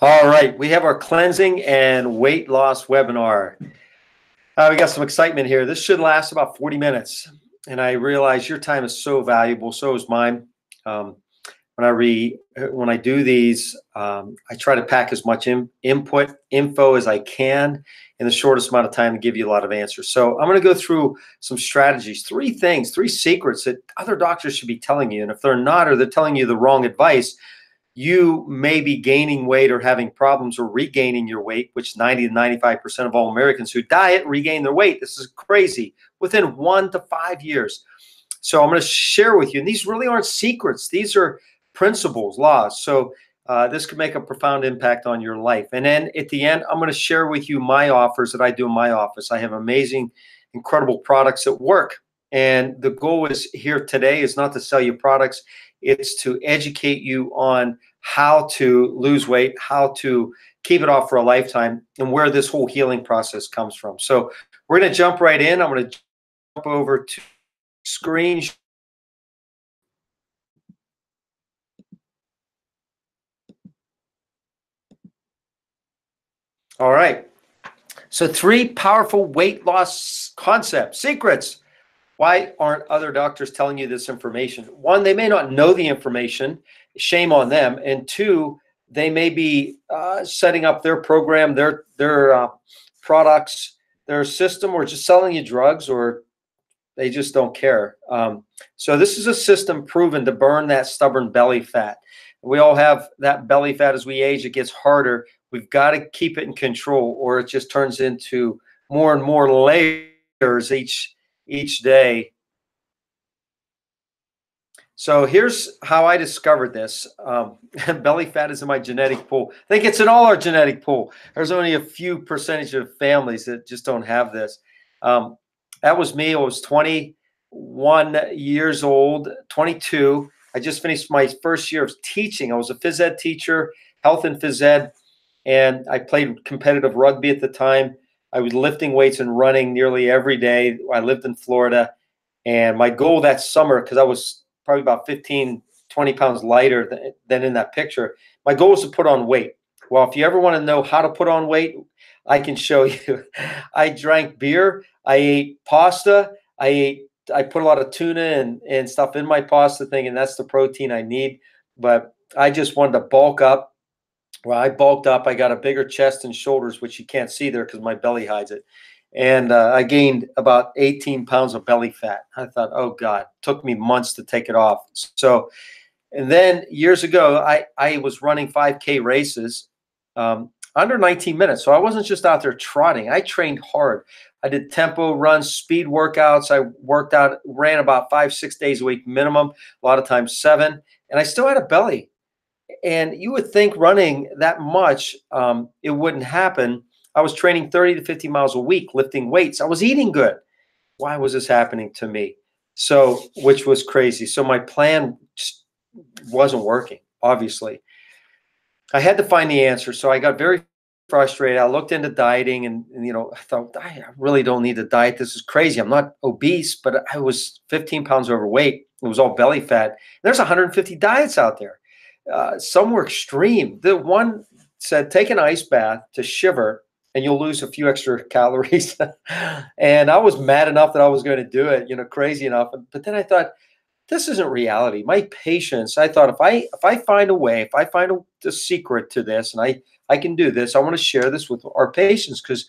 All right, we have our cleansing and weight loss webinar. We got some excitement here. This should last about 40 minutes. And I realize your time is so valuable, so is mine. Um, when I do these, I try to pack as much info as I can in the shortest amount of time to give you a lot of answers. So I'm going to go through some strategies, three things, three secrets that other doctors should be telling you. And if they're not, or they're telling you the wrong advice, you may be gaining weight or having problems or regaining your weight, which 90 to 95% of all Americans who diet regain their weight. This is crazy, within 1 to 5 years. So I'm going to share with you, and these really aren't secrets. These are principles, laws. So this could make a profound impact on your life. And then at the end, I'm going to share with you my offers that I do in my office. I have amazing, incredible products that work. And the goal is here today is not to sell you products. It's to educate you on how to lose weight, how to keep it off for a lifetime, and where this whole healing process comes from. So we're going to jump right in. I'm going to jump over to screen. All right. So 3 powerful weight loss concepts, secrets. Why aren't other doctors telling you this information? 1, they may not know the information. Shame on them. And 2, they may be setting up their program, their products, their system, or just selling you drugs, or they just don't care. So this is a system proven to burn that stubborn belly fat. We all have that belly fat. As we age, it gets harder. We've got to keep it in control, or it just turns into more and more layers each day. So here's how I discovered this. Belly fat is in my genetic pool. I think it's in all our genetic pool. There's only a few percentage of families that just don't have this. That was me. I was 21 years old, 22. I just finished my first year of teaching. I was a phys ed teacher, health and phys ed, and I played competitive rugby at the time. I was lifting weights and running nearly every day. I lived in Florida. And my goal that summer, because I was probably about 15, 20 pounds lighter than in that picture, my goal was to put on weight. Well, if you ever want to know how to put on weight, I can show you. I drank beer. I ate pasta. I put a lot of tuna and stuff in my pasta thing, and that's the protein I need. But I just wanted to bulk up. Well, I bulked up. I got a bigger chest and shoulders, which you can't see there because my belly hides it. And I gained about 18 pounds of belly fat. I thought, oh God, it took me months to take it off. So, and then years ago, I was running 5K races under 19 minutes. So I wasn't just out there trotting. I trained hard. I did tempo runs, speed workouts. I worked out, ran about 5, 6 days a week minimum, a lot of times 7. And I still had a belly. And you would think running that much, it wouldn't happen. I was training 30 to 50 miles a week, lifting weights. I was eating good. Why was this happening to me? So, which was crazy. So my plan wasn't working, obviously. I had to find the answer. So I got very frustrated. I looked into dieting and I thought, I really don't need to diet. This is crazy. I'm not obese, but I was 15 pounds overweight. It was all belly fat. There's 150 diets out there. Some were extreme. The one said, take an ice bath to shiver and you'll lose a few extra calories. And I was mad enough that I was going to do it, crazy enough. But then I thought, this isn't reality. My patience, I thought, if I find a way, if I find the secret to this, and I can do this, I want to share this with our patients, because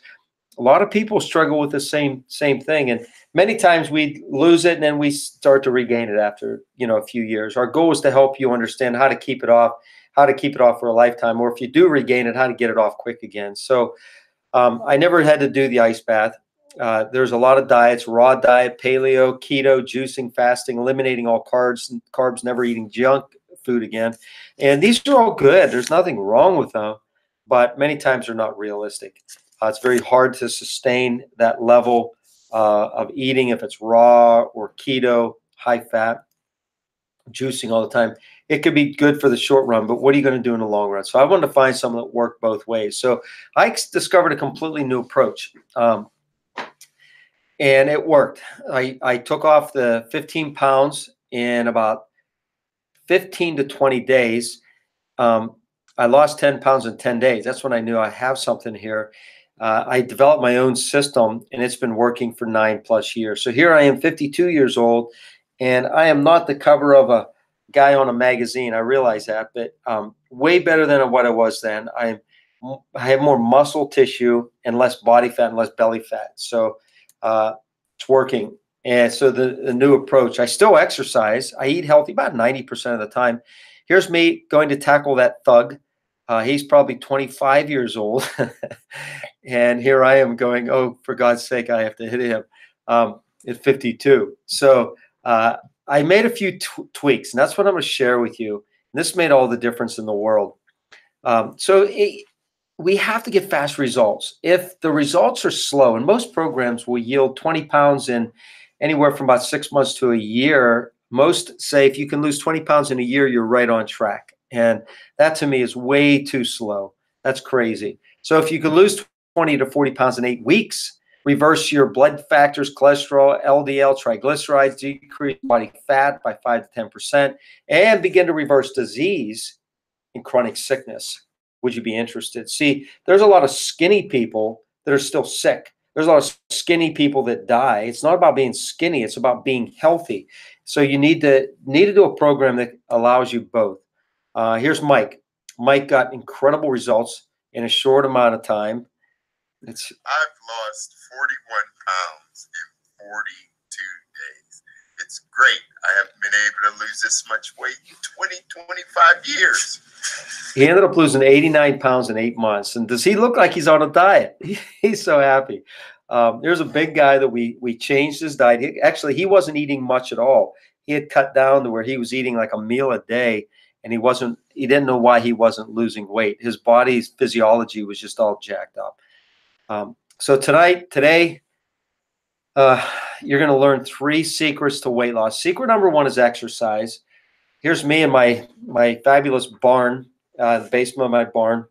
a lot of people struggle with the same thing. And many times we lose it and then we start to regain it after, a few years. Our goal is to help you understand how to keep it off, for a lifetime, or if you do regain it, how to get it off quick again. So I never had to do the ice bath. There's a lot of diets: raw diet, paleo, keto, juicing, fasting, eliminating all carbs, never eating junk food again. And these are all good. There's nothing wrong with them, but many times they're not realistic. It's very hard to sustain that level of eating if it's raw or keto, high fat, juicing all the time. It could be good for the short run, but what are you going to do in the long run? So I wanted to find something that worked both ways. So I discovered a completely new approach. And it worked. I took off the 15 pounds in about 15 to 20 days. I lost 10 pounds in 10 days. That's when I knew I have something here. I developed my own system, and it's been working for 9+ years. So here I am, 52 years old, and I am not the cover of a guy on a magazine. I realize that, but way better than what I was then. I have more muscle tissue and less body fat and less belly fat. So it's working. And so the new approach, I still exercise. I eat healthy about 90% of the time. Here's me going to tackle that thug. He's probably 25 years old. And here I am going, oh, for God's sake, I have to hit him at 52. So I made a few tweaks, and that's what I'm going to share with you. And this made all the difference in the world. We have to get fast results. If the results are slow, and most programs will yield 20 pounds in anywhere from about 6 months to a year, most say if you can lose 20 pounds in a year, you're right on track. And that to me is way too slow. That's crazy. So if you can lose 20 to 40 pounds in 8 weeks, reverse your blood factors, cholesterol, LDL, triglycerides, decrease body fat by 5 to 10%, and begin to reverse disease and chronic sickness, would you be interested? See, there's a lot of skinny people that are still sick. There's a lot of skinny people that die. It's not about being skinny. It's about being healthy. So you need to do a program that allows you both. Here's Mike. Mike got incredible results in a short amount of time. I've lost 41 pounds in 42 days. It's great. I haven't been able to lose this much weight in 20, 25 years. He ended up losing 89 pounds in 8 months. And does he look like he's on a diet? He's so happy. There's a big guy that we changed his diet. He wasn't eating much at all. He had cut down to where he was eating like a meal a day, and he didn't know why he wasn't losing weight. His body's physiology was just all jacked up. So today, you're going to learn 3 secrets to weight loss. Secret number 1 is exercise. Here's me in my fabulous barn, the basement of my barn.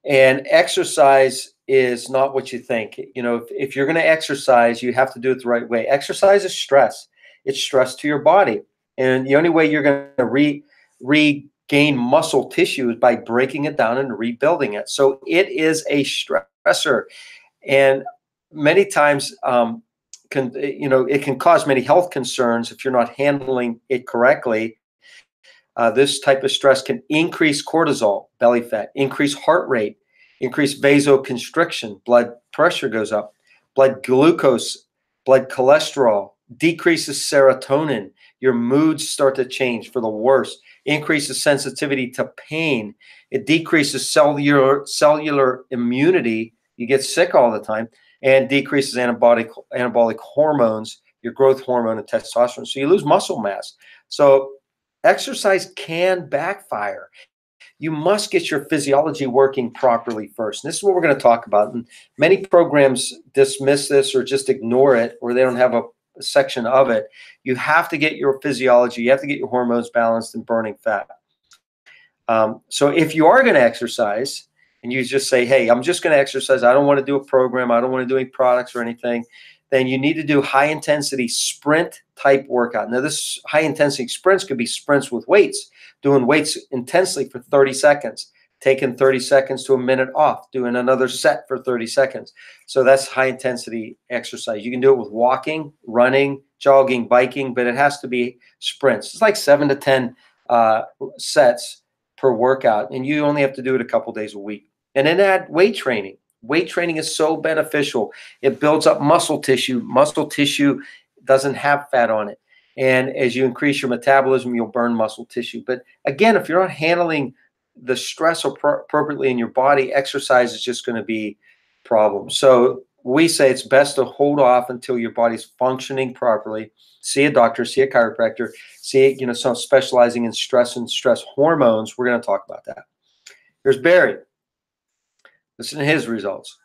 And exercise is not what you think. You know, if you're going to exercise, you have to do it the right way. Exercise is stress. It's stress to your body. And the only way you're going to regain muscle tissue is by breaking it down and rebuilding it. So it is a stressor. And many times, it can cause many health concerns if you're not handling it correctly. This type of stress can increase cortisol, belly fat, increase heart rate, increase vasoconstriction, blood pressure goes up, blood glucose, blood cholesterol, decreases serotonin. Your moods start to change for the worse, increases sensitivity to pain. It decreases cellular immunity. You get sick all the time, and decreases anabolic hormones, your growth hormone and testosterone. So you lose muscle mass. So exercise can backfire. You must get your physiology working properly first. And this is what we're going to talk about. And many programs dismiss this or just ignore it, or they don't have a section of it. You have to get your physiology. You have to get your hormones balanced and burning fat. So if you are going to exercise, and you just say, hey, I'm just going to exercise, I don't want to do a program, I don't want to do any products or anything, then you need to do high-intensity sprint type workout. Now, this high-intensity sprints could be sprints with weights, doing weights intensely for 30 seconds, taking 30 seconds to a minute off, doing another set for 30 seconds. So that's high-intensity exercise. You can do it with walking, running, jogging, biking, but it has to be sprints. It's like 7 to 10 sets per workout, and you only have to do it a couple days a week. And then add weight training. Weight training is so beneficial. It builds up muscle tissue. Muscle tissue doesn't have fat on it. And as you increase your metabolism, you'll burn muscle tissue. But again, if you're not handling the stress appropriately in your body, exercise is just going to be a problem. So we say it's best to hold off until your body's functioning properly. See a doctor, see a chiropractor, see some specializing in stress and stress hormones. We're going to talk about that. Here's Barry. Listen to his results.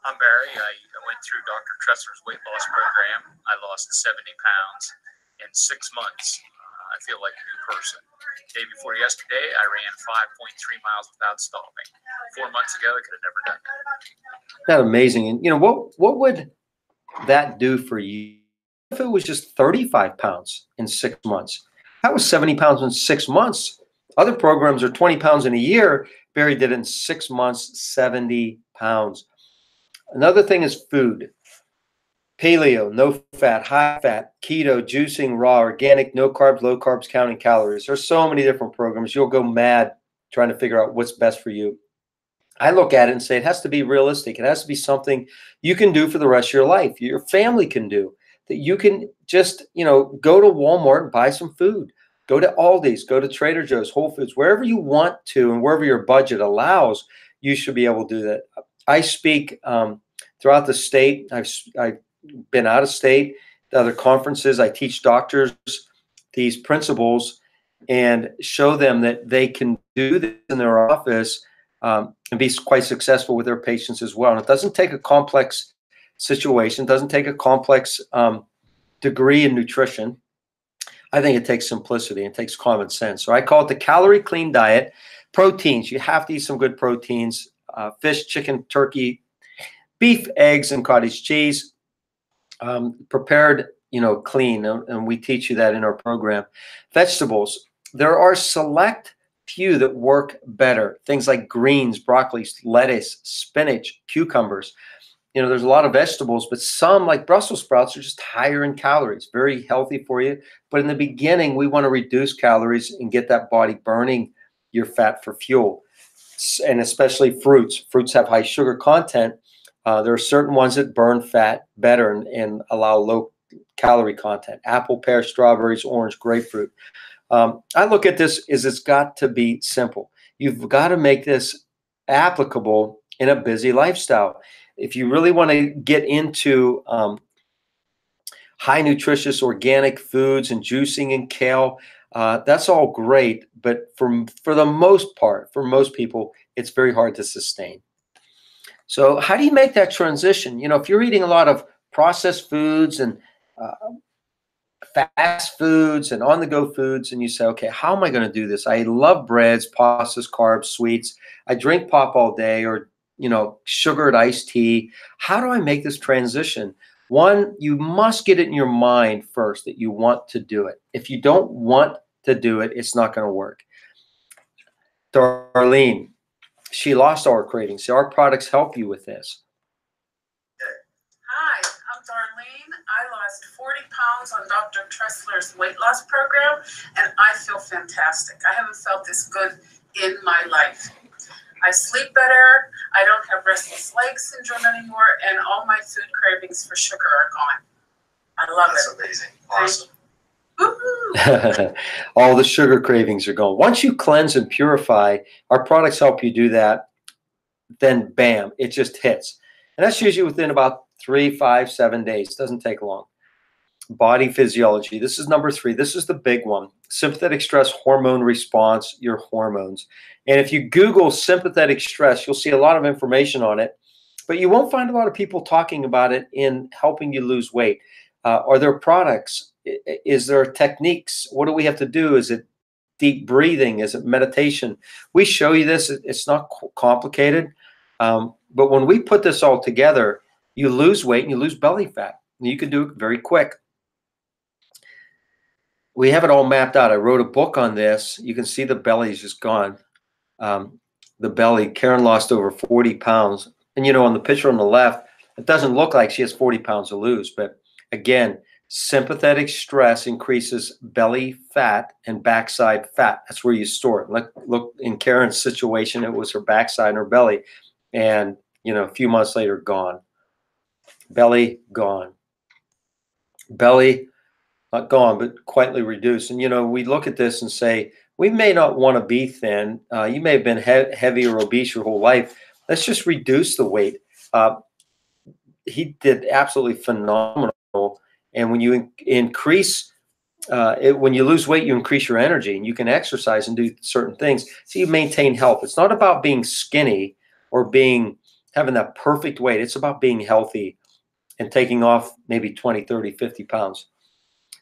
I'm Barry. I went through Dr. Tressler's weight loss program. I lost 70 pounds in 6 months. I feel like a new person. The day before yesterday, I ran 5.3 miles without stopping. 4 months ago, I could have never done that. That's amazing. And what would that do for you if it was just 35 pounds in 6 months? That was 70 pounds in 6 months. Other programs are 20 pounds in a year. Barry did it in 6 months, 70 pounds. Another thing is food. Paleo, no fat, high fat, keto, juicing, raw, organic, no carbs, low carbs, counting calories. There's so many different programs. You'll go mad trying to figure out what's best for you. I look at it and say it has to be realistic. It has to be something you can do for the rest of your life, your family can do, that you can just, go to Walmart and buy some food. Go to Aldi's, go to Trader Joe's, Whole Foods, wherever you want to and wherever your budget allows, you should be able to do that. I speak throughout the state. I've been out of state, to other conferences. I teach doctors these principles and show them that they can do this in their office and be quite successful with their patients as well. And it doesn't take a complex situation, doesn't take a complex degree in nutrition. I think it takes simplicity, it takes common sense. So I call it the calorie clean diet. Proteins, you have to eat some good proteins, fish, chicken, turkey, beef, eggs, and cottage cheese. Prepared, clean, and we teach you that in our program. Vegetables, there are select few that work better. Things like greens, broccoli, lettuce, spinach, cucumbers. There's a lot of vegetables, but some, like Brussels sprouts, are just higher in calories, very healthy for you. But in the beginning, we want to reduce calories and get that body burning your fat for fuel. And especially fruits. Fruits have high sugar content. There are certain ones that burn fat better and allow low calorie content. Apple, pear, strawberries, orange, grapefruit. I look at this as it's got to be simple. You've got to make this applicable in a busy lifestyle. If you really want to get into high nutritious organic foods and juicing and kale, that's all great. But for the most part, for most people, it's very hard to sustain. So how do you make that transition? If you're eating a lot of processed foods and fast foods and on-the-go foods, and you say, okay, how am I going to do this? I love breads, pastas, carbs, sweets. I drink pop all day, or sugared iced tea. How do I make this transition? One, you must get it in your mind first that you want to do it. If you don't want to do it, it's not going to work. Darlene, she lost all her cravings. So our products help you with this. Hi, I'm Darlene. I lost 40 pounds on Dr. Tressler's weight loss program, and I feel fantastic. I haven't felt this good in my life. I sleep better. I don't have restless leg syndrome anymore, and all my food cravings for sugar are gone. I love it. That's amazing. Awesome. Woohoo! All the sugar cravings are gone. Once you cleanse and purify, our products help you do that, then bam, it just hits. And that's usually within about 3, 5, 7 days. It doesn't take long. Body physiology. This is number 3. This is the big one. Sympathetic stress hormone response, your hormones. And if you Google sympathetic stress, you'll see a lot of information on it, but you won't find a lot of people talking about it in helping you lose weight. Are there products? Is there techniques? What do we have to do? Is it deep breathing? Is it meditation? We show you this. It's not complicated. But when we put this all together, you lose weight and you lose belly fat. And you can do it very quick. We have it all mapped out. I wrote a book on this. You can see the belly is just gone. The belly, Karen lost over 40 pounds. And, on the picture on the left, it doesn't look like she has 40 pounds to lose. But again, sympathetic stress increases belly fat and backside fat. That's where you store it. Look, in Karen's situation, it was her backside and her belly. And, a few months later, gone. Belly, gone. Belly, not gone, but quietly reduced. And, we look at this and say, we may not want to be thin. You may have been heavy or obese your whole life. Let's just reduce the weight. He did absolutely phenomenal. And when you increase, when you lose weight, you increase your energy, and you can exercise and do certain things. So you maintain health. It's not about being skinny or having that perfect weight. It's about being healthy and taking off maybe 20, 30, 50 pounds.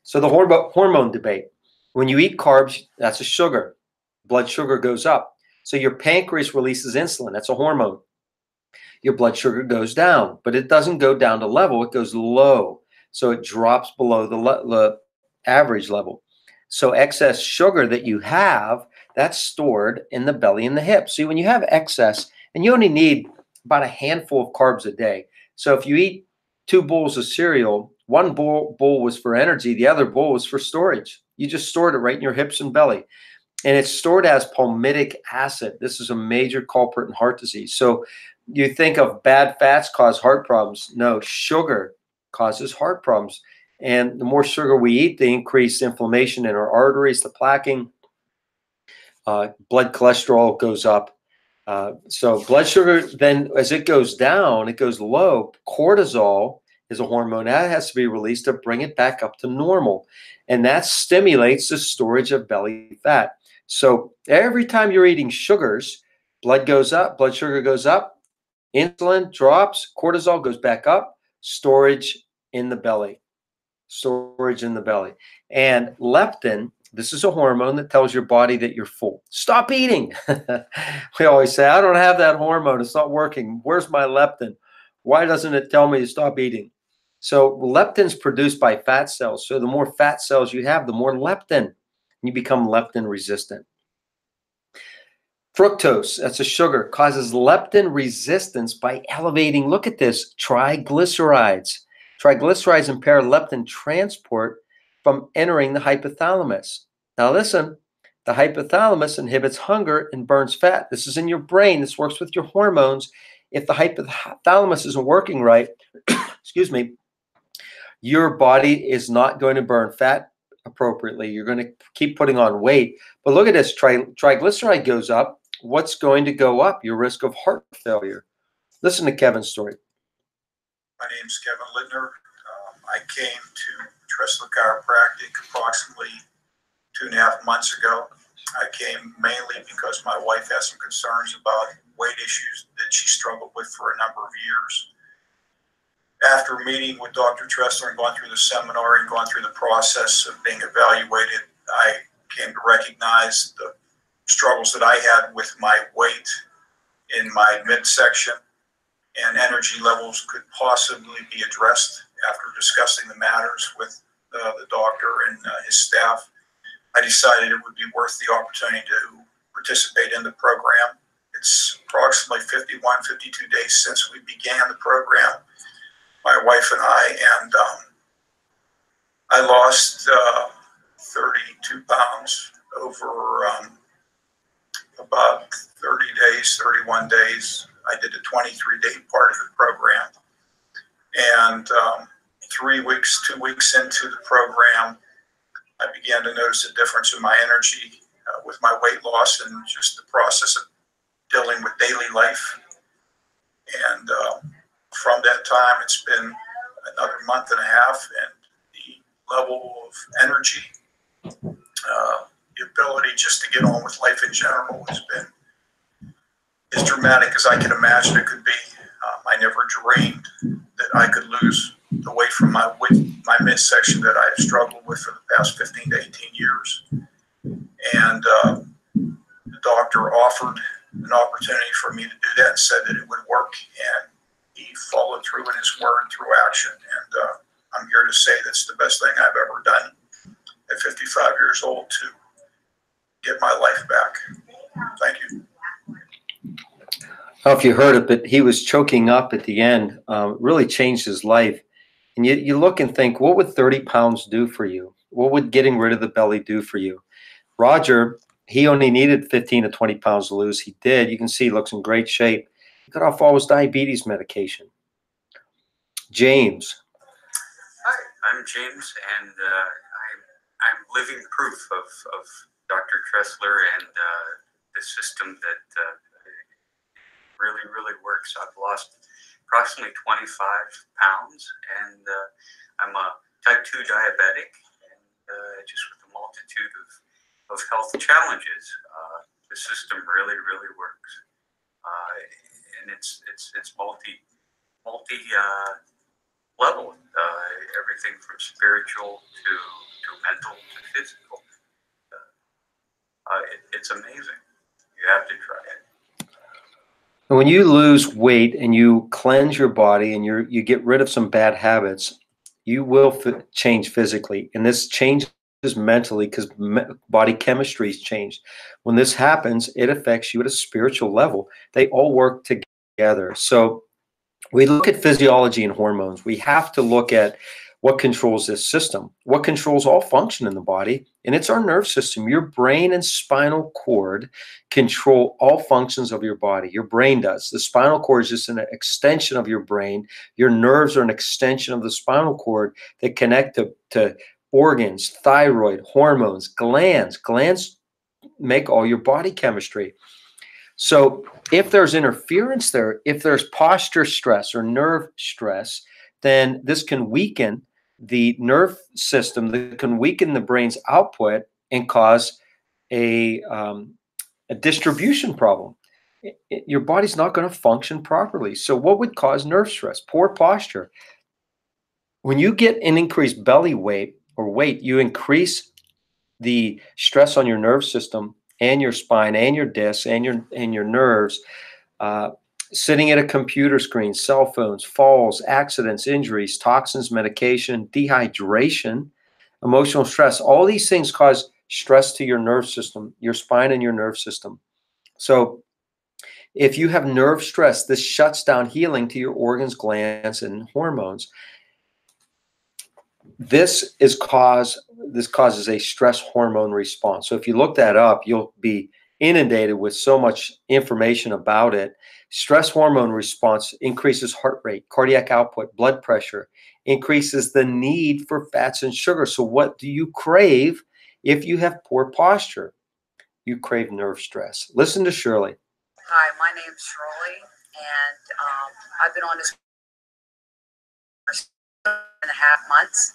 So the hormone debate. When you eat carbs, that's a sugar. Blood sugar goes up. So your pancreas releases insulin. That's a hormone. Your blood sugar goes down, but it doesn't go down to level. It goes low. So it drops below the average level. So excess sugar that you have that's stored in the belly and the hips. See, when you have excess, and you only need about a handful of carbs a day. So if you eat 2 bowls of cereal, one bowl was for energy, the other bowl was for storage. You just stored it right in your hips and belly. And it's stored as palmitic acid. This is a major culprit in heart disease. So you think of bad fats cause heart problems. No, sugar causes heart problems. And the more sugar we eat, the increased inflammation in our arteries, the plaquing, blood cholesterol goes up. So blood sugar, then as it goes down, it goes low. Cortisol is a hormone that has to be released to bring it back up to normal. And that stimulates the storage of belly fat. So every time you're eating sugars, blood goes up, blood sugar goes up, insulin drops, cortisol goes back up, storage in the belly. Storage in the belly. And leptin, this is a hormone that tells your body that you're full. Stop eating. We always say, I don't have that hormone. It's not working. Where's my leptin? Why doesn't it tell me to stop eating? So leptin's produced by fat cells. So the more fat cells you have, the more leptin. You become leptin resistant. Fructose, that's a sugar, causes leptin resistance by elevating, look at this, triglycerides. Triglycerides impair leptin transport from entering the hypothalamus. Now listen, the hypothalamus inhibits hunger and burns fat. This is in your brain. This works with your hormones. If the hypothalamus isn't working right, excuse me, your body is not going to burn fat appropriately. You're going to keep putting on weight. But look at this, triglyceride goes up. What's going to go up? Your risk of heart failure. Listen to Kevin's story. My name's Kevin Littner. I came to Tressler Chiropractic approximately 2.5 months ago. I came mainly because my wife had some concerns about weight issues that she struggled with for a number of years. After meeting with Dr. Tressler and going through the seminar and going through the process of being evaluated, I came to recognize the struggles that I had with my weight in my midsection, and energy levels could possibly be addressed. After discussing the matters with the doctor and his staff, I decided it would be worth the opportunity to participate in the program. It's approximately 51, 52 days since we began the program, my wife and I, and I lost 32 pounds over about 30 days, 31 days. I did a 23-day part of the program. And 2 weeks into the program, I began to notice a difference in my energy with my weight loss and just the process of dealing with daily life. And from that time, it's been another month and a half, and the level of energy, the ability just to get on with life in general has been as dramatic as I can imagine it could be. I never dreamed that I could lose the weight from my midsection that I have struggled with for the past 15 to 18 years. And the doctor offered an opportunity for me to do that and said that it would work. And he followed through in his word through action. And I'm here to say that's the best thing I've ever done at 55 years old to get my life back. Thank you. I don't know if you heard it, but he was choking up at the end. Really changed his life. And you look and think, what would 30 pounds do for you? What would getting rid of the belly do for you? Roger, he only needed 15 to 20 pounds to lose. He did. You can see he looks in great shape. He got off all his diabetes medication. James. Hi, I'm James, and I'm living proof of Dr. Tressler and the system that really works. I've lost approximately 25 pounds, and I'm a type 2 diabetic, and just with a multitude of health challenges, the system really works, and it's multi level, everything from spiritual to mental to physical. It's amazing. You have to try it. When you lose weight and you cleanse your body and you get rid of some bad habits, you will change physically. And this change mentally because body chemistry has changed. When this happens, it affects you at a spiritual level. They all work together. So we look at physiology and hormones. We have to look at what controls this system, what controls all function in the body, and it's our nerve system. Your brain and spinal cord control all functions of your body. Your brain does. The spinal cord is just an extension of your brain. Your nerves are an extension of the spinal cord that connect to organs, thyroid, hormones, glands. Glands make all your body chemistry. So if there's interference there, if there's posture stress or nerve stress, then this can weaken the nerve system, that can weaken the brain's output and cause a distribution problem. Your body's not going to function properly. So what would cause nerve stress? Poor posture. When you get an increased belly weight or weight, you increase the stress on your nerve system and your spine and your discs and your nerves. Sitting at a computer screen, cell phones, falls, accidents, injuries, toxins, medication, dehydration, emotional stress, all these things cause stress to your nerve system, your spine and your nerve system. So if you have nerve stress, this shuts down healing to your organs, glands, and hormones. This causes a stress hormone response. So if you look that up, you'll be inundated with so much information about it. Stress hormone response increases heart rate, cardiac output, blood pressure, increases the need for fats and sugar. So what do you crave if you have poor posture? You crave nerve stress. Listen to Shirley. Hi, my name's Shirley, and I've been on this for 7.5 months,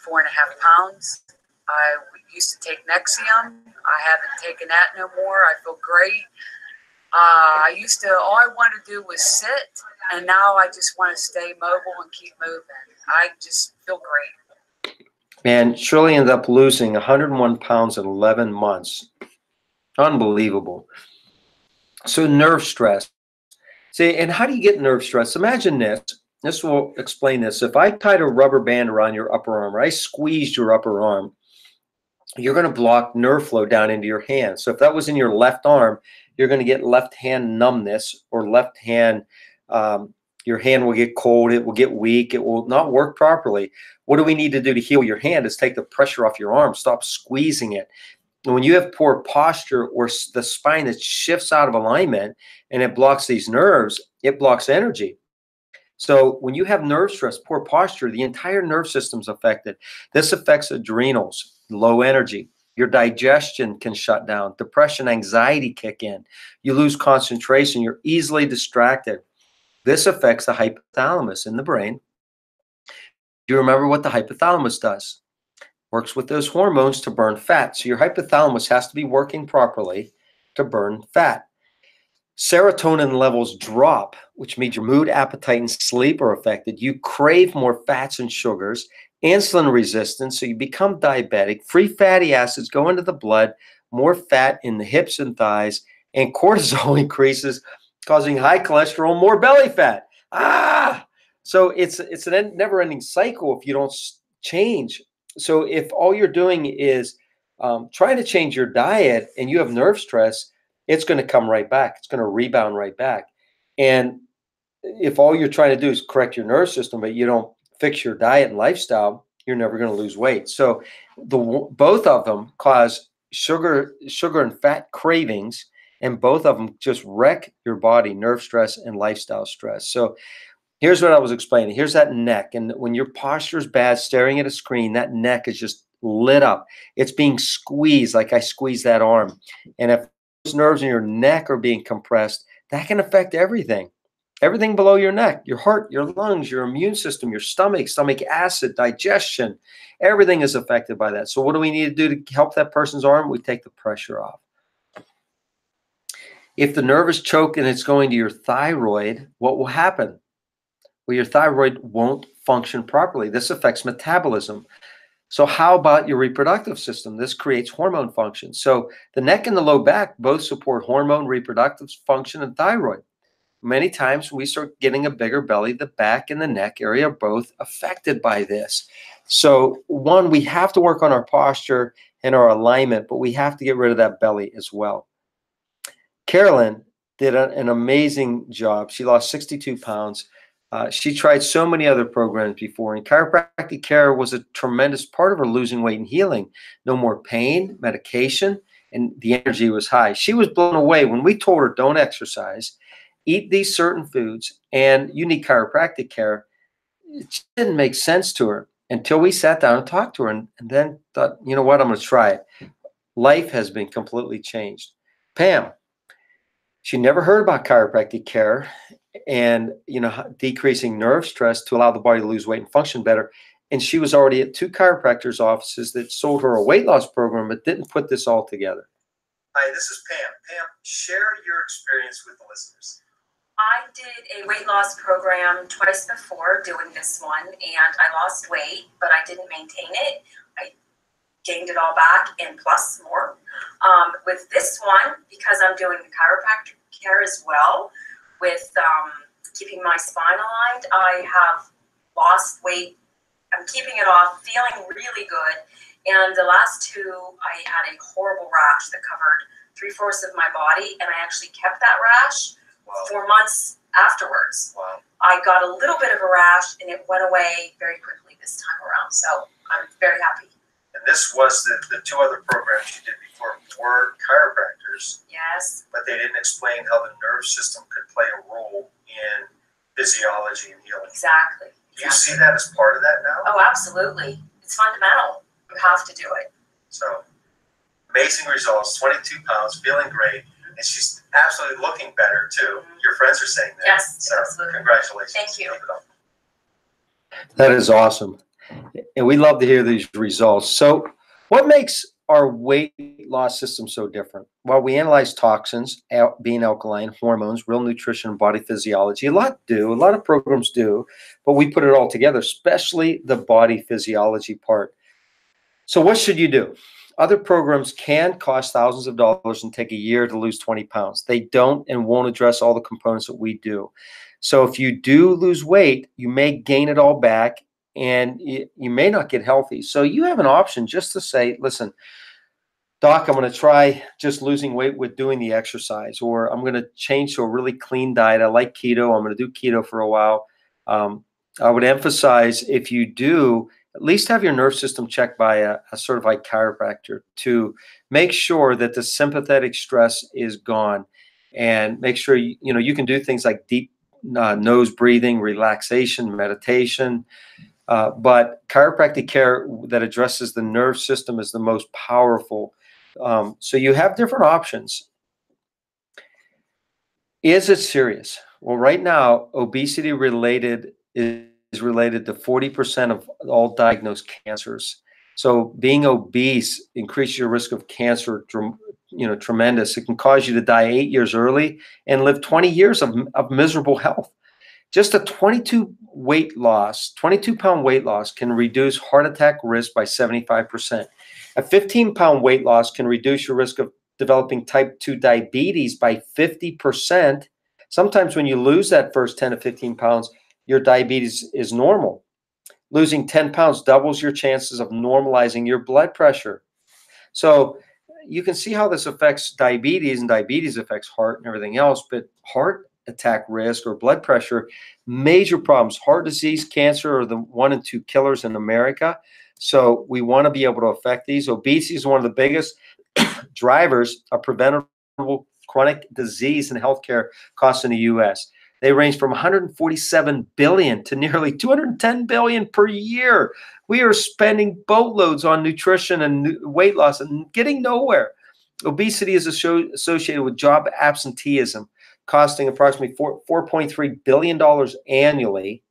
4.5 pounds. I used to take Nexium. I haven't taken that no more. I feel great. All I wanted to do was sit, and now I just want to stay mobile and keep moving. I just feel great. And Shirley ended up losing 101 pounds in 11 months. Unbelievable. So nerve stress. See, and how do you get nerve stress? Imagine this. This will explain this. If I tied a rubber band around your upper arm, or I squeezed your upper arm, you're going to block nerve flow down into your hand. So if that was in your left arm, you're going to get left hand numbness, or left hand, your hand will get cold, it will get weak, it will not work properly. What do we need to do to heal your hand is take the pressure off your arm, stop squeezing it. And when you have poor posture, or the spine that shifts out of alignment and it blocks these nerves, it blocks energy. So when you have nerve stress, poor posture, the entire nerve system's affected. This affects adrenals, low energy. Your digestion can shut down. Depression, anxiety kick in. You lose concentration. You're easily distracted. This affects the hypothalamus in the brain. Do you remember what the hypothalamus does? Works with those hormones to burn fat. So your hypothalamus has to be working properly to burn fat. Serotonin levels drop, which means your mood, appetite, and sleep are affected. You crave more fats and sugars. Insulin resistance, so you become diabetic. Free fatty acids go into the blood, more fat in the hips and thighs, and cortisol increases, causing high cholesterol, more belly fat. So it's a never-ending cycle if you don't change. So if all you're doing is trying to change your diet and you have nerve stress, it's going to come right back. It's going to rebound right back. And if all you're trying to do is correct your nerve system, but you don't fix your diet and lifestyle, you're never going to lose weight. So both of them cause sugar and fat cravings, and both of them just wreck your body, nerve stress and lifestyle stress. So here's what I was explaining. Here's that neck. And when your posture is bad, staring at a screen, that neck is just lit up. It's being squeezed like I squeezed that arm. And if those nerves in your neck are being compressed, that can affect everything. Everything below your neck, your heart, your lungs, your immune system, your stomach acid, digestion, everything is affected by that. So what do we need to do to help that person's arm? We take the pressure off. If the nerve is choked and it's going to your thyroid, what will happen? Well, your thyroid won't function properly. This affects metabolism. So how about your reproductive system? This creates hormone function. So the neck and the low back both support hormone, reproductive function, and thyroid. many times when we start getting a bigger belly, the back and the neck area are both affected by this. So one, we have to work on our posture and our alignment, but we have to get rid of that belly as well. Carolyn did an amazing job. She lost 62 pounds. She tried so many other programs before, and chiropractic care was a tremendous part of her losing weight and healing. No more pain, medication, and the energy was high. She was blown away when we told her, don't exercise, eat these certain foods, and you need chiropractic care. It didn't make sense to her until we sat down and talked to her, and then thought, you know what, I'm going to try it. Life has been completely changed. Pam, she never heard about chiropractic care and, decreasing nerve stress to allow the body to lose weight and function better. And she was already at 2 chiropractors' offices that sold her a weight loss program, but didn't put this all together. Hi, this is Pam. Pam, share your experience with the listeners. I did a weight loss program twice before doing this one, and I lost weight, but I didn't maintain it. I gained it all back and plus more. With this one, because I'm doing the chiropractic care as well, with keeping my spine aligned, I have lost weight. I'm keeping it off, feeling really good. And the last 2, I had a horrible rash that covered 3/4 of my body, and I actually kept that rash for months afterwards. Wow. I got a little bit of a rash, and it went away very quickly this time around. So I'm very happy. And this was the 2 other programs you did before were chiropractors, Yes. but they didn't explain how the nerve system could play a role in physiology and healing. Exactly. Do you see that as part of that now? Oh, absolutely. It's fundamental. You have to do it. So, amazing results, 22 pounds, feeling great, and she's absolutely looking better too. Your friends are saying that. Yes, So, absolutely. congratulations. Thank you. Keep it up. That is awesome. And we love to hear these results. So what makes our weight loss system so different? Well, we analyze toxins, being alkaline, hormones, real nutrition, and body physiology. A lot of programs do, but we put it all together, especially the body physiology part. So what should you do? Other programs can cost thousands of dollars and take a year to lose 20 pounds. They don't and won't address all the components that we do. So if you do lose weight, you may gain it all back and you may not get healthy. So you have an option just to say, listen, doc, I'm going to try just losing weight with doing the exercise, or I'm going to change to a really clean diet. I like keto. I'm going to do keto for a while. I would emphasize, if you do, at least have your nerve system checked by a certified chiropractor to make sure that the sympathetic stress is gone, and make sure you can do things like deep nose breathing, relaxation, meditation. But chiropractic care that addresses the nerve system is the most powerful. So you have different options. Is it serious? Well, right now, obesity is related to 40% of all diagnosed cancers. So being obese increases your risk of cancer, tremendous. It can cause you to die 8 years early and live 20 years of miserable health. Just a 22-pound weight loss can reduce heart attack risk by 75%. A 15-pound weight loss can reduce your risk of developing type 2 diabetes by 50%. Sometimes when you lose that first 10 to 15 pounds, your diabetes is normal. Losing 10 pounds doubles your chances of normalizing your blood pressure. So you can see how this affects diabetes, and diabetes affects heart and everything else, but heart attack risk or blood pressure, major problems. Heart disease, cancer are the 1 and 2 killers in America. So we want to be able to affect these. Obesity is one of the biggest drivers of preventable chronic disease and healthcare costs in the U.S. They range from $147 billion to nearly $210 billion per year. We are spending boatloads on nutrition and weight loss and getting nowhere. Obesity is associated with job absenteeism, costing approximately $4.3 billion annually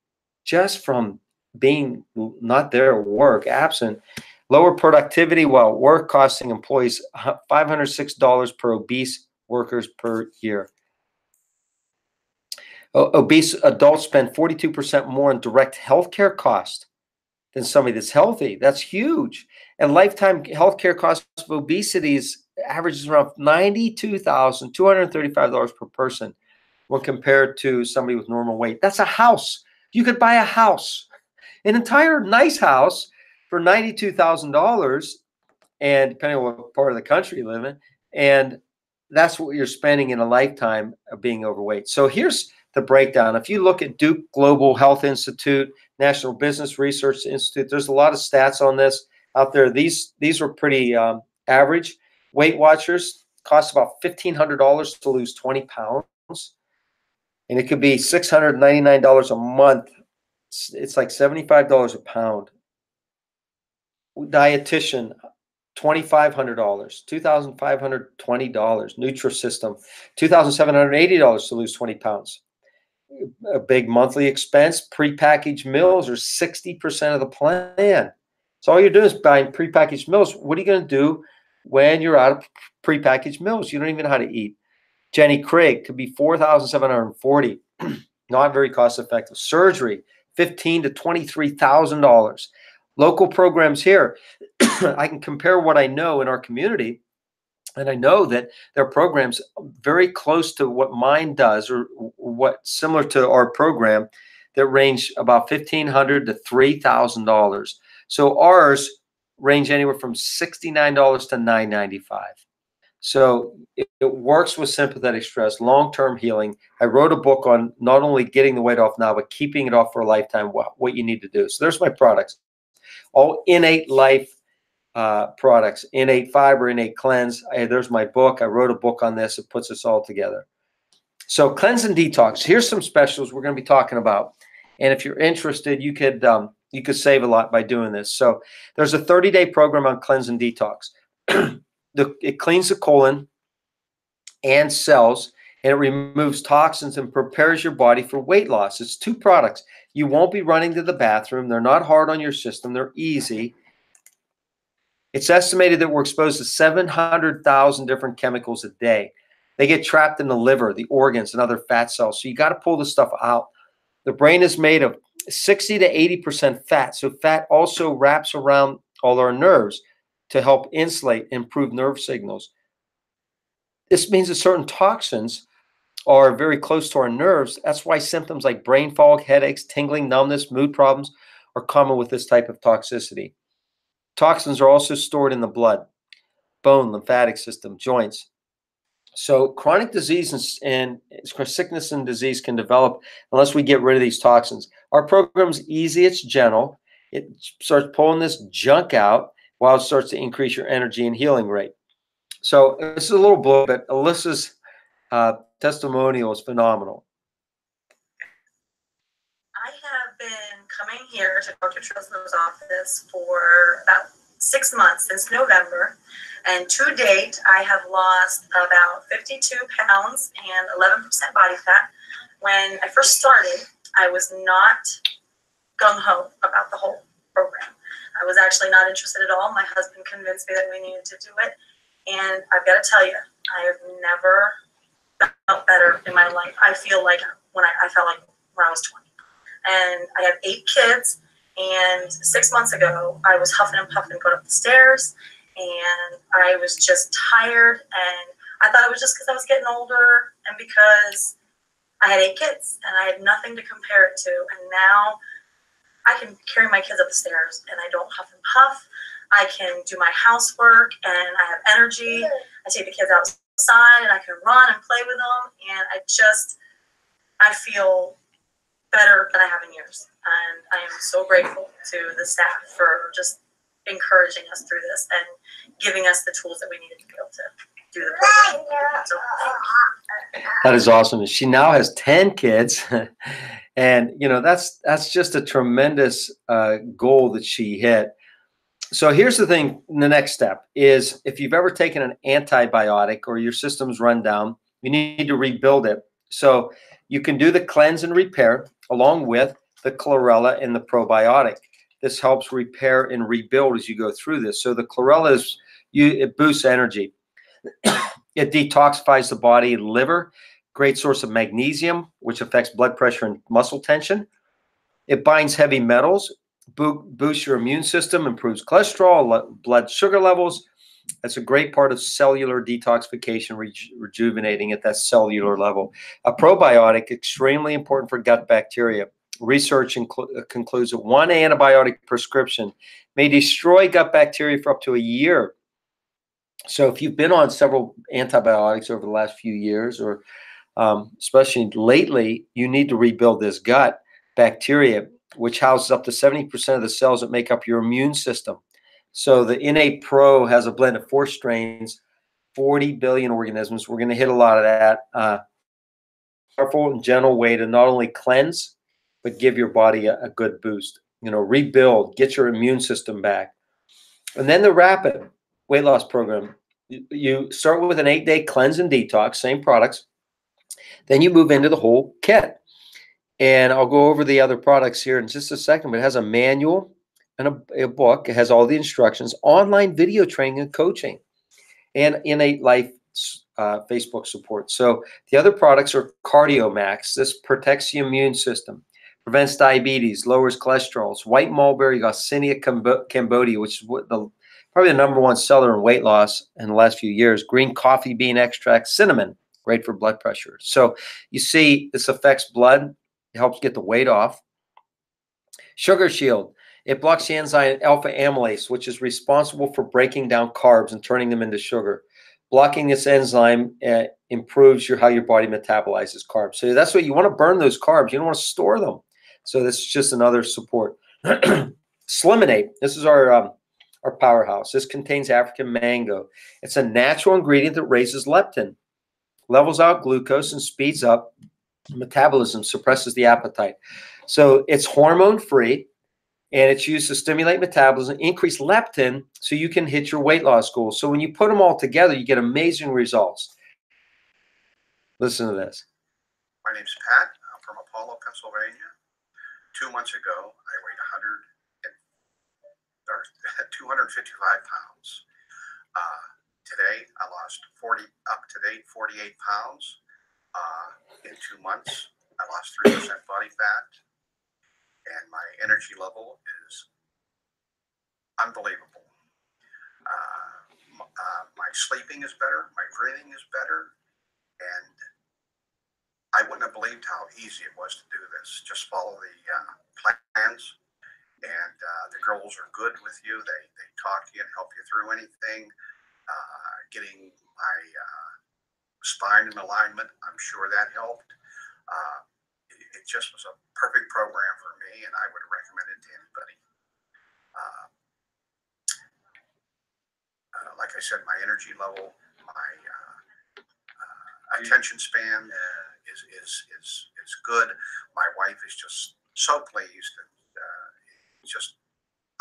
just from being not there at work, absent. Lower productivity while at work, costing employees $506 per obese workers per year. Obese adults spend 42% more on direct healthcare costs than somebody that's healthy. That's huge. And lifetime healthcare costs of obesity averages around $92,235 per person. when compared to somebody with normal weight. That's a house. You could buy a house, an entire nice house for $92,000, and depending on what part of the country you live in, and that's what you're spending in a lifetime of being overweight. So here's the breakdown. If you look at Duke Global Health Institute, National Business Research Institute, there's a lot of stats on this out there. These are pretty average. Weight Watchers cost about $1,500 to lose 20 pounds. And it could be $699 a month. It's like $75 a pound. Dietitian, $2,500, $2,520. Nutrisystem, $2,780 to lose 20 pounds. A big monthly expense. Prepackaged meals are 60% of the plan. So all you're doing is buying prepackaged meals. What are you going to do when you're out of prepackaged meals? You don't even know how to eat. Jenny Craig could be $4,740. Not very cost effective. Surgery, $15,000 to $23,000. Local programs here. I can compare what I know in our community, and I know that there are programs very close to what mine does, or what similar to our program, that range about $1,500 to $3,000. So ours range anywhere from $69 to $995. So it works with sympathetic stress, long-term healing. I wrote a book on not only getting the weight off now, but keeping it off for a lifetime, what you need to do. So there's my products. All Innate Life products, Innate Fiber, Innate Cleanse. There's my book. I wrote a book on this. It puts us all together. So Cleanse and Detox. Here's some specials we're going to be talking about. And if you're interested, you could save a lot by doing this. So there's a 30-day program on Cleanse and Detox. It cleans the colon and cells, and it removes toxins and prepares your body for weight loss. It's 2 products. You won't be running to the bathroom. They're not hard on your system. They're easy. It's estimated that we're exposed to 700,000 different chemicals a day. They get trapped in the liver, the organs, and other fat cells. So you got to pull this stuff out. The brain is made of 60 to 80% fat. So fat also wraps around all our nerves to help insulate, improve nerve signals. This means that certain toxins are very close to our nerves. That's why symptoms like brain fog, headaches, tingling, numbness, mood problems are common with this type of toxicity. Toxins are also stored in the blood, bone, lymphatic system, joints. So chronic disease and sickness and disease can develop unless we get rid of these toxins. Our program's easy, it's gentle. It starts pulling this junk out while it starts to increase your energy and healing rate. So this is a little blurb, but Alyssa's testimonial is phenomenal. I have been coming here to Dr. Tressler's office for about 6 months, since November. And to date, I have lost about 52 pounds and 11% body fat. When I first started, I was not gung-ho about the whole program. I was actually not interested at all. My husband convinced me that we needed to do it. And I've got to tell you, I have never felt better in my life. I feel like I felt like when I was 20. And I have 8 kids. And 6 months ago, I was huffing and puffing going up the stairs. And I was just tired. And I thought it was just because I was getting older and because I had 8 kids. And I had nothing to compare it to. And now I can carry my kids up the stairs and I don't huff and puff. I can do my housework and I have energy. I take the kids outside and I can run and play with them. And I feel better than I have in years. And I am so grateful to the staff for just encouraging us through this and giving us the tools that we needed to be able to do the program. So, thank you. That is awesome. She now has 10 kids. And, you know, that's just a tremendous goal that she hit. So here's the thing. The next step is, if you've ever taken an antibiotic or your system's run down, you need to rebuild it. So you can do the cleanse and repair along with the chlorella and the probiotic. This helps repair and rebuild as you go through this. So the chlorella it boosts energy. It detoxifies the body and liver. Great source of magnesium, which affects blood pressure and muscle tension. It binds heavy metals, boosts your immune system, improves cholesterol, blood sugar levels, That's a great part of cellular detoxification, rejuvenating at that cellular level. A probiotic, extremely important for gut bacteria. Research concludes that one antibiotic prescription may destroy gut bacteria for up to a year. So if you've been on several antibiotics over the last few years, or especially lately, you need to rebuild this gut bacteria, which houses up to 70% of the cells that make up your immune system. So the Innate Pro has a blend of 4 strains, 40 billion organisms. We're going to hit a lot of that. Powerful and gentle way to not only cleanse, but give your body a good boost. Rebuild, get your immune system back. And then the Rapid weight loss program. You start with an 8-day cleanse and detox, same products. Then you move into the whole kit. And I'll go over the other products here in just a second, but it has a manual and a book. It has all the instructions, online video training and coaching, and Innate Life Facebook support. So the other products are Cardio Max. This protects the immune system, prevents diabetes, lowers cholesterol. White mulberry Garcinia Cambodia, which is probably the #1 seller in weight loss in the last few years. Green coffee bean extract, cinnamon, great for blood pressure. So you see, this affects blood. It helps get the weight off. Sugar Shield. It blocks the enzyme alpha amylase, which is responsible for breaking down carbs and turning them into sugar. Blocking this enzyme improves how your body metabolizes carbs. So that's what you want to burn those carbs. You don't want to store them. So this is just another support. Sliminate. This is our powerhouse. This contains African mango. It's a natural ingredient that raises leptin, levels out glucose, and speeds up metabolism, suppresses the appetite. So it's hormone free. And it's used to stimulate metabolism, increase leptin, so you can hit your weight loss goals. So when you put them all together, you get amazing results. Listen to this. My name's Pat. I'm from Apollo, Pennsylvania. 2 months ago, I weighed 255 pounds. Today, I lost 48 pounds. In 2 months, I lost 3% body fat. And my energy level is unbelievable. My sleeping is better. My breathing is better. And I wouldn't have believed how easy it was to do this. Just follow the plans. And the girls are good with you. They talk to you and help you through anything. Getting my spine in alignment, I'm sure that helped. It just was a perfect program for me, and I would recommend it to anybody. Like I said, my energy level, my attention span is good. My wife is just so pleased.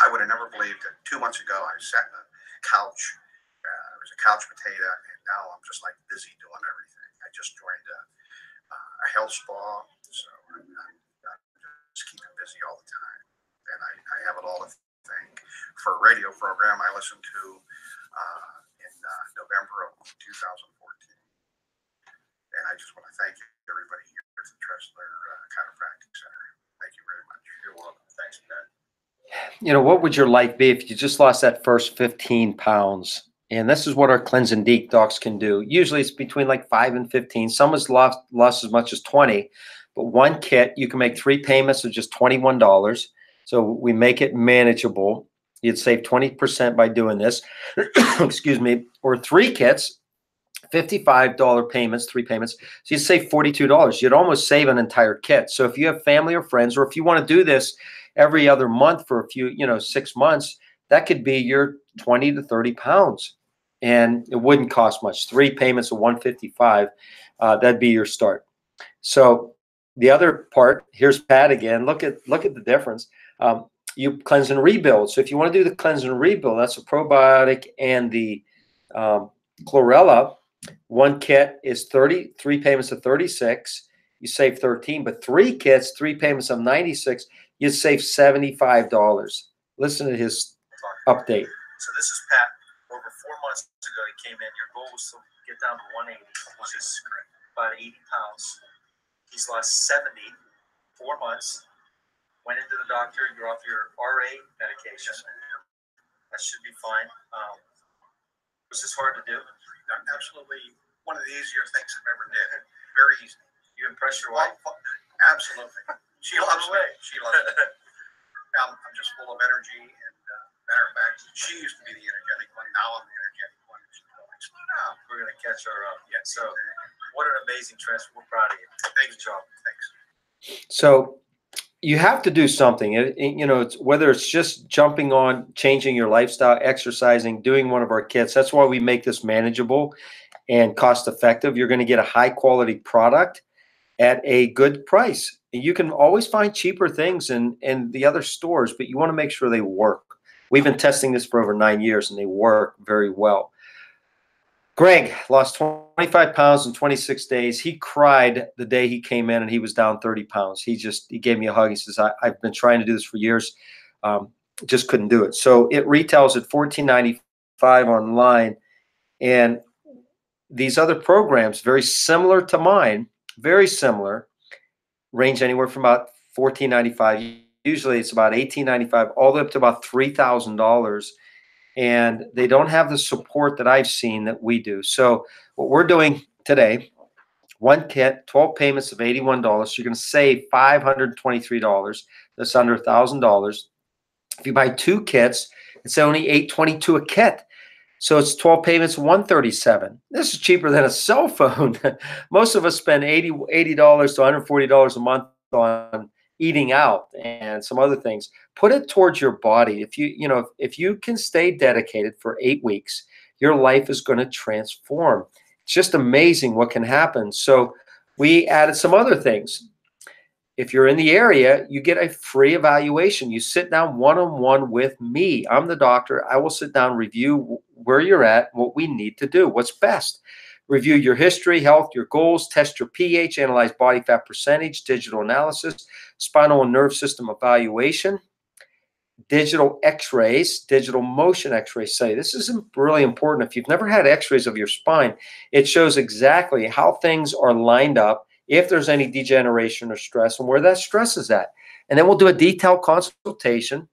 I would have never believed that 2 months ago I sat in a couch. I was a couch potato, and now I'm just like busy doing everything. I just joined a health spa. So I'm just keeping busy all the time. And I have it all to thank for a radio program I listened to in November of 2014. And I just want to thank everybody here at the Tressler Chiropractic Center. Thank you very much. You're welcome. Thanks, Ben. What would your life be if you just lost that first 15 pounds? And this is what our Cleanse and Detox can do. Usually it's between like 5 and 15. Some has lost as much as 20. But one kit, you can make 3 payments of just $21. So we make it manageable. You'd save 20% by doing this. Excuse me. Or 3 kits, $55 payments, 3 payments. So you'd save $42. You'd almost save an entire kit. So if you have family or friends, or if you want to do this every other month for a few, 6 months, that could be your 20 to 30 pounds. And it wouldn't cost much. 3 payments of $155. That'd be your start. So the other part, here's Pat again. Look at the difference. You cleanse and rebuild. So if you want to do the cleanse and rebuild, that's a probiotic and the chlorella. One kit is 3 payments of 36. You save 13, but 3 kits, 3 payments of 96, you save $75. Listen to his update. So this is Pat. Over 4 months ago, he came in. Your goal was to get down to 180, which is about 80 pounds. He's lost 70, 4 months. Went into the doctor. You're off your RA medication. That should be fine. Was this hard to do? Absolutely one of the easier things I've ever did. Very easy. You impressed your wife? Absolutely. She loves me. She loves me. I'm just full of energy. And matter of fact, she used to be the energetic one. Now I'm the energetic one. She's like, slow down. We're going to catch her up. Yeah. So, what an amazing transfer. We're proud of you. Thanks, John. Thanks. So you have to do something. You know, it's whether it's just jumping on, changing your lifestyle, exercising, doing one of our kits. That's why we make this manageable and cost effective. You're going to get a high quality product at a good price. You can always find cheaper things in the other stores, but you want to make sure they work. We've been testing this for over 9 years and they work very well. Greg lost 25 pounds in 26 days. He cried the day he came in and he was down 30 pounds. He gave me a hug. He says, I've been trying to do this for years. Just couldn't do it. So it retails at $14.95 online. And these other programs, very similar to mine, very similar, range anywhere from about $14.95. Usually it's about $18.95 all the way up to about $3,000. And they don't have the support that I've seen that we do. So what we're doing today, one kit, 12 payments of $81. So you're going to save $523. That's under $1,000. If you buy 2 kits, it's only $822 a kit. So it's 12 payments, $137. This is cheaper than a cell phone. Most of us spend $80 to $140 a month on eating out and some other things. Put it towards your body. If you can stay dedicated for 8 weeks, your life is going to transform. It's just amazing what can happen. So we added some other things. If you're in the area, you get a free evaluation. You sit down one-on-one with me. I'm the doctor. I will sit down, review where you're at, what we need to do, what's best. Review your history, health, your goals, test your pH, analyze body fat percentage, digital analysis, spinal and nerve system evaluation, digital x-rays, digital motion x-rays. This is really important. If you've never had x-rays of your spine, it shows exactly how things are lined up, if there's any degeneration or stress, and where that stress is at. And then we'll do a detailed consultation,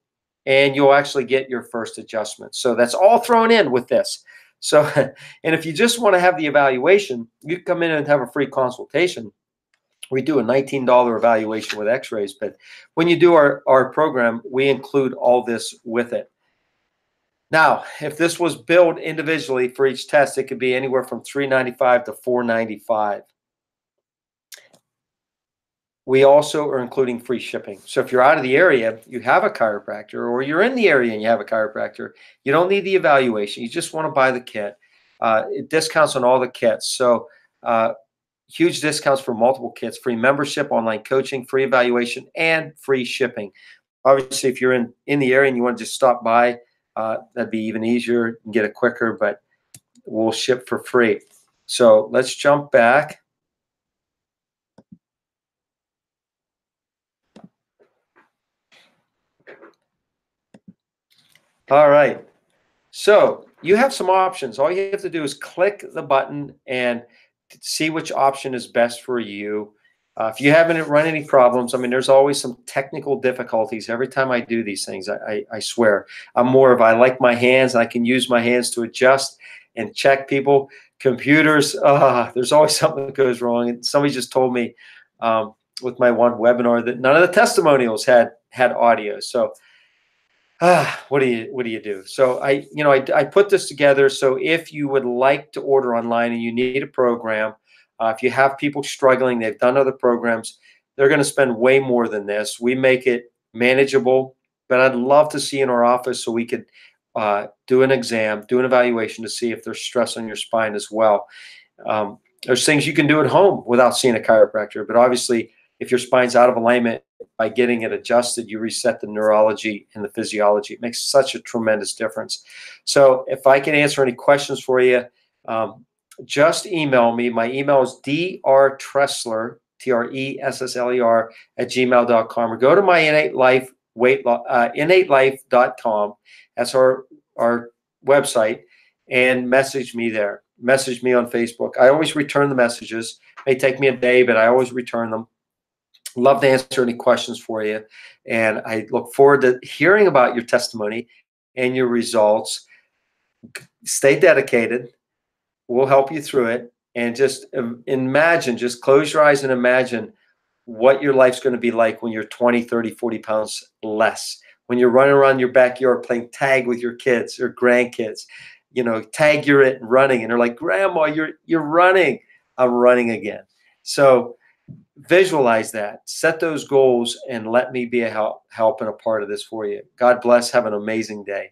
and you'll actually get your first adjustment. So that's all thrown in with this. So, and if you just want to have the evaluation, you come in and have a free consultation. We do a $19 evaluation with x-rays, but when you do our program, we include all this with it. Now, if this was billed individually for each test, it could be anywhere from $395 to $495. We also are including free shipping. So if you're out of the area, you have a chiropractor, or you're in the area and you have a chiropractor, you don't need the evaluation. You just want to buy the kit. Discounts on all the kits. So huge discounts for multiple kits, free membership, online coaching, free evaluation, and free shipping. Obviously, if you're in the area and you want to just stop by, that'd be even easier and get it quicker, but we'll ship for free. So let's jump back. All right. So you have some options. All you have to do is click the button and see which option is best for you. If you haven't run any problems, I mean, there's always some technical difficulties every time I do these things. I swear. I like my hands, and I can use my hands to adjust and check people. Computers, there's always something that goes wrong. And somebody just told me with my one webinar that none of the testimonials had audio. So what do you do? So I put this together. So if you would like to order online and you need a program, if you have people struggling, they've done other programs, they're going to spend way more than this. We make it manageable, but I'd love to see you in our office so we could do an exam, do an evaluation to see if there's stress on your spine as well. There's things you can do at home without seeing a chiropractor, but obviously if your spine's out of alignment, by getting it adjusted, you reset the neurology and the physiology. It makes such a tremendous difference. So if I can answer any questions for you, just email me. My email is drtressler, TRESSLER @gmail.com, or go to my innatelife.com. That's our website, and message me there. Message me on Facebook. I always return the messages. It may take me a day, but I always return them. Love to answer any questions for you. And I look forward to hearing about your testimony and your results. stay dedicated. We'll help you through it. And just imagine, just close your eyes and imagine what your life's going to be like when you're 20, 30, 40 pounds less. When you're running around your backyard playing tag with your kids or grandkids, you know, tag you're it running, and they're like, Grandma, you're running. I'm running again. So visualize that, set those goals, and let me be a help and a part of this for you. God bless. Have an amazing day.